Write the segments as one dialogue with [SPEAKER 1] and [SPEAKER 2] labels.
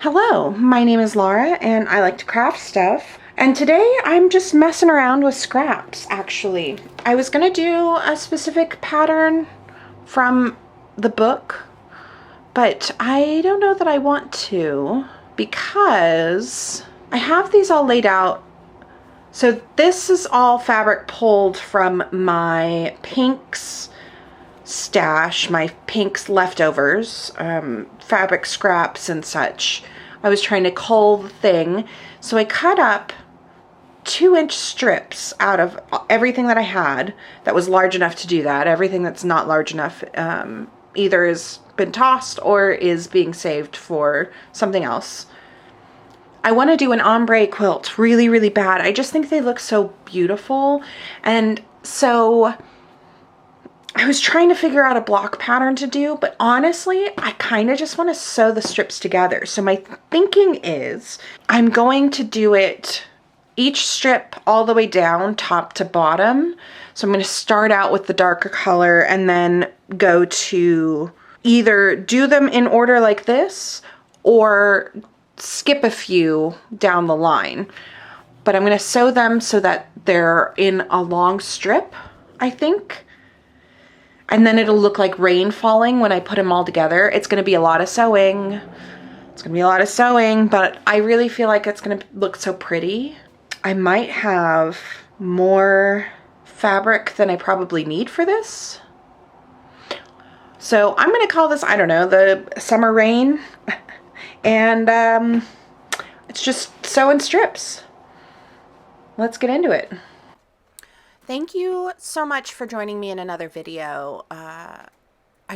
[SPEAKER 1] Hello, my name is Laura and I like to craft stuff. And today I'm just messing around with scraps, actually. I was gonna do a specific pattern from the book, but I don't know that I want to because I have these all laid out. So this is all fabric pulled from my pinks stash, my pinks leftovers, fabric scraps and such. I was trying to cull the thing, so I cut up 2-inch strips out of everything that I had that was large enough to do that. Everything that's not large enough either has been tossed or is being saved for something else. I want to do an ombre quilt really, really bad. I just think they look so beautiful, and so I was trying to figure out a block pattern to do, but honestly, I kind of just want to sew the strips together. So my thinking is I'm going to do it each strip all the way down, top to bottom. So I'm going to start out with the darker color and then go to either do them in order like this or skip a few down the line. But I'm going to sew them so that they're in a long strip, I think. And then it'll look like rain falling when I put them all together. It's going to be a lot of sewing. It's going to be a lot of sewing, but I really feel like it's going to look so pretty. I might have more fabric than I probably need for this. So I'm going to call this, I don't know, the summer rain. And it's just sew in strips. Let's get into it. Thank you so much for joining me in another video. I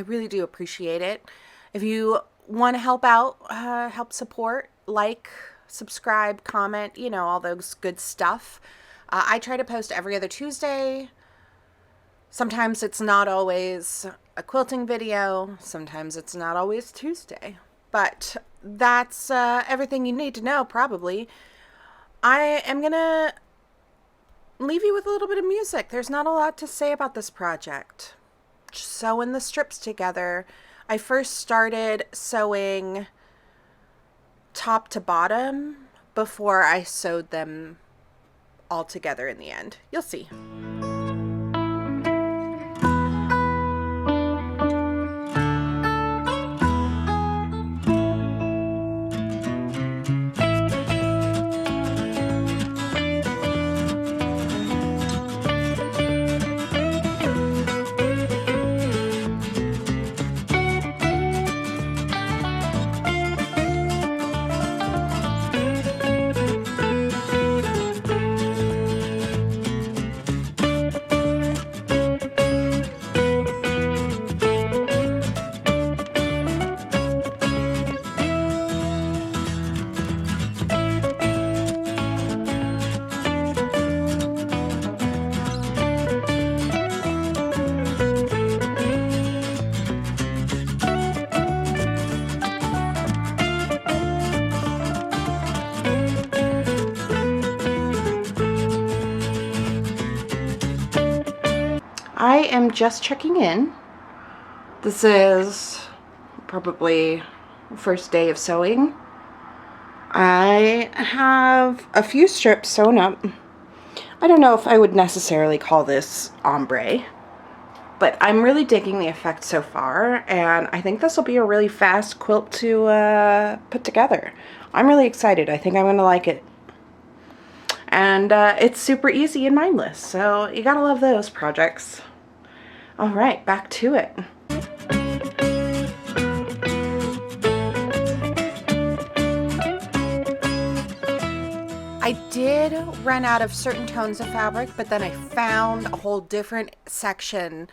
[SPEAKER 1] really do appreciate it. If you want to help out, help support, like, subscribe, comment, you know, all those good stuff. I try to post every other Tuesday. Sometimes it's not always a quilting video. Sometimes it's not always Tuesday. But that's everything you need to know, probably. I am going to leave you with a little bit of music. There's not a lot to say about this project. Just sewing the strips together. I first started sewing top to bottom before I sewed them all together in the end. You'll see. I am just checking in. This is probably the first day of sewing. I have a few strips sewn up. I don't know if I would necessarily call this ombre, but I'm really digging the effect so far, and I think this will be a really fast quilt to put together. I'm really excited. I think I'm going to like it. And it's super easy and mindless, so you gotta love those projects. All right, back to it. I did run out of certain tones of fabric, but then I found a whole different section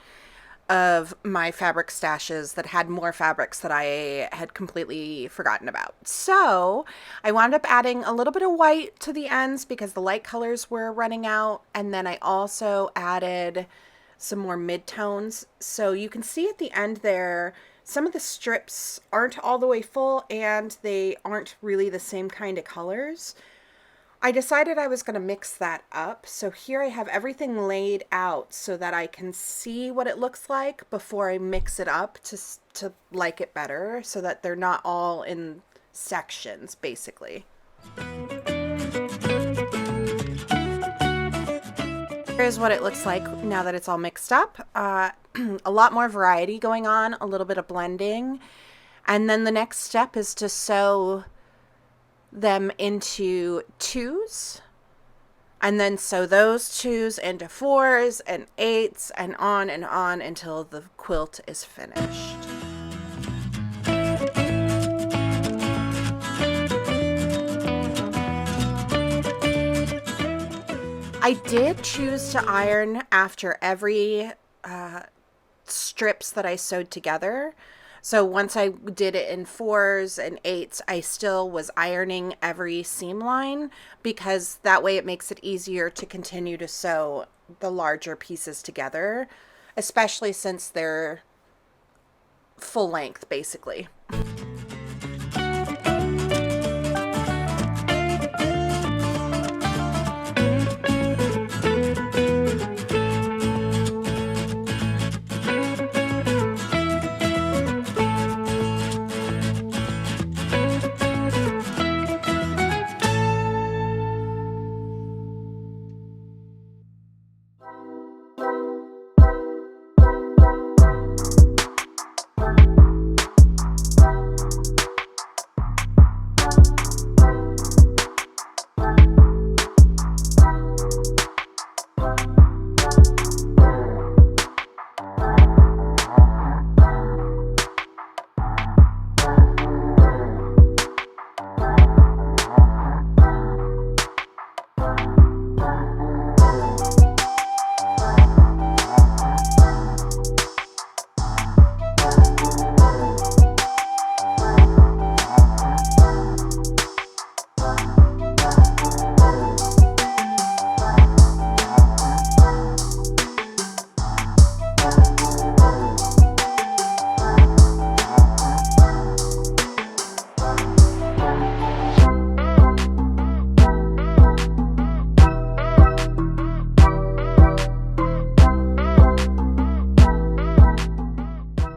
[SPEAKER 1] of my fabric stashes that had more fabrics that I had completely forgotten about. So I wound up adding a little bit of white to the ends because the light colors were running out, and then I also added some more mid-tones. So you can see at the end there, some of the strips aren't all the way full and they aren't really the same kind of colors. I decided I was going to mix that up. So here I have everything laid out so that I can see what it looks like before I mix it up to like it better, so that they're not all in sections, basically. Here's what it looks like now that it's all mixed up. A lot more variety going on, a little bit of blending. And then the next step is to sew them into twos, and then sew those twos into fours and eights, and on until the quilt is finished. I did choose to iron after every strips that I sewed together. So once I did it in fours and eights, I still was ironing every seam line, because that way it makes it easier to continue to sew the larger pieces together, especially since they're full length, basically.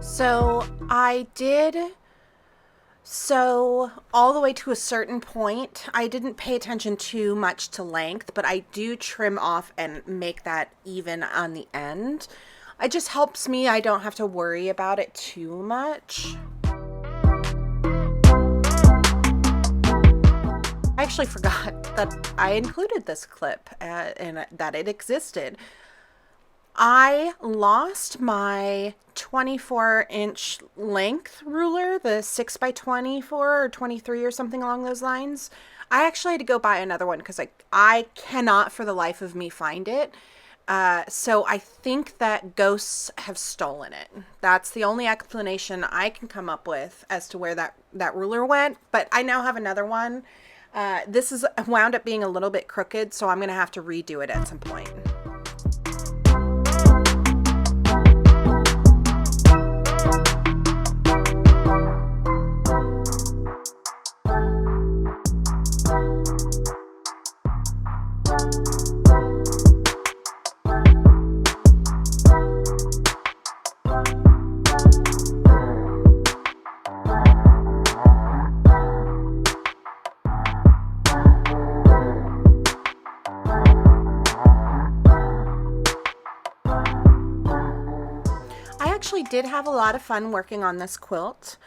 [SPEAKER 1] So I did sew all the way to a certain point. I didn't pay attention too much to length, but I do trim off and make that even on the end. It just helps me. I don't have to worry about it too much. I actually forgot that I included this clip and that it existed. I lost my 24-inch length ruler, the 6x24 or 23 or something along those lines. I actually had to go buy another one because I cannot for the life of me find it. So I think that ghosts have stolen it. That's the only explanation I can come up with as to where that ruler went. But I now have another one. This is wound up being a little bit crooked, so I'm going to have to redo it at some point. Did have a lot of fun working on this quilt.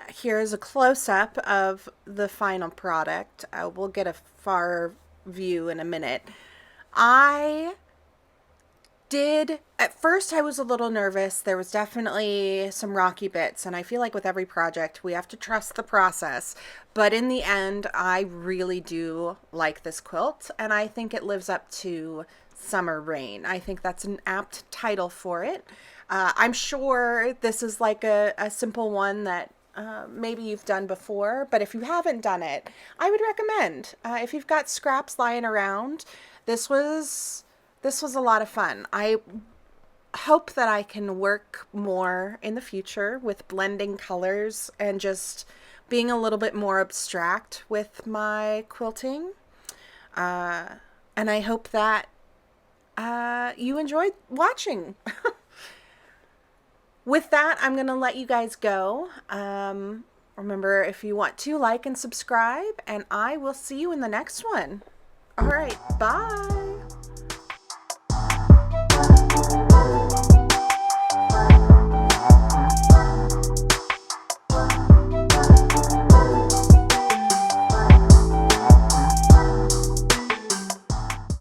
[SPEAKER 1] Here's a close-up of the final product. We'll get a far view in a minute. At first I was a little nervous. There was definitely some rocky bits, and I feel like with every project we have to trust the process. But in the end, I really do like this quilt, and I think it lives up to Summer Rain. I think that's an apt title for it. I'm sure this is like a simple one that maybe you've done before, but if you haven't done it, I would recommend. If you've got scraps lying around, this was a lot of fun. I hope that I can work more in the future with blending colors and just being a little bit more abstract with my quilting. And I hope that you enjoyed watching. With that, I'm going to let you guys go. Remember, if you want to, like and subscribe, and I will see you in the next one. All right, bye.